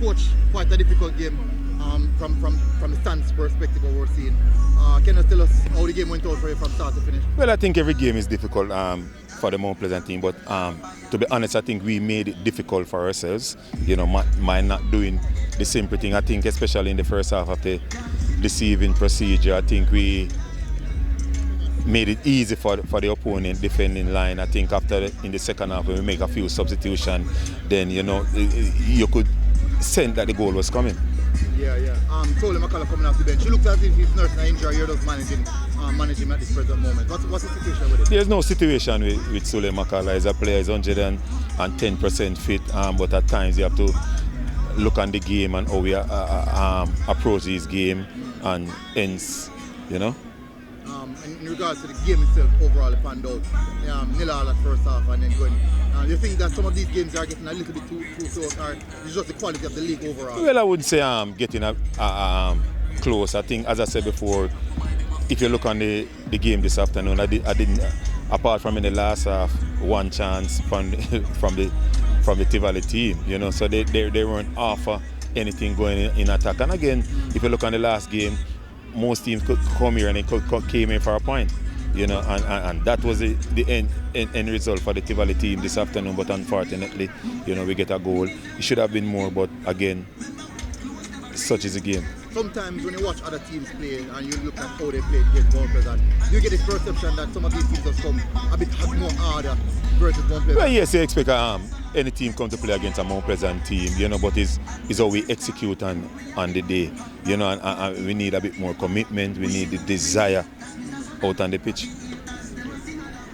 coach quite a difficult game from the stands perspective of what we're seeing. Can you tell us how the game went out for you from start to finish? Well, I think every game is difficult for the Mount Pleasant team, but to be honest, I think we made it difficult for ourselves. You know, by not doing the simple thing. I think especially in the first half of the deceiving procedure, I think we made it easy for the opponent defending line. I think in the second half when we make a few substitutions, then you could sense that the goal was coming. Yeah. Tole McCullough coming off the bench. It looks as if he's nursing an injury. You're just managing at this present moment. What's the situation with it? There's no situation with Sule McCullough. He's a player. He's 110% fit, but at times you have to look on the game and how we approach his game, and hence, In regards to the game itself, overall, it panned out. Nil all at first half and then going. Do you think that some of these games are getting a little bit too close, or it's just the quality of the league overall? Well, I wouldn't say getting close. I think, as I said before, if you look on the game this afternoon, I didn't, apart from in the last half, one chance from the Tivoli team. So they weren't offer anything going in attack. And again, if you look on the last game, most teams could come here and they came in for a point, and that was the end result for the Tivoli team this afternoon. But unfortunately, we get a goal. It should have been more, but again, such is the game. Sometimes when you watch other teams play and you look at how they play against Mount Pleasant, you get this perception that some of these teams have come a bit more harder versus Mount Pleasant. Well, yes, you expect any team come to play against a Mount Pleasant team, but it's how we execute on the day, and we need a bit more commitment. We need the desire out on the pitch.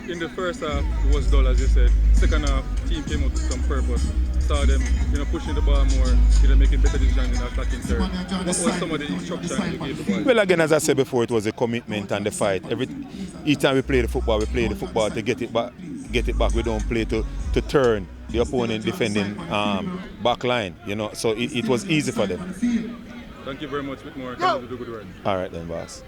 In the first half, it was dull, as you said. Second half, team came out with some purpose. Saw them, pushing the ball more, making better decisions in attacking third. What was some of the instruction you gave the boys? Well, again, as I said before, it was a commitment and the fight. Each time we play the football to get it back. We don't play to turn the opponent defending back line. So it was easy for them. Thank you very much, Withmore. Continue to do good work. All right then, boss.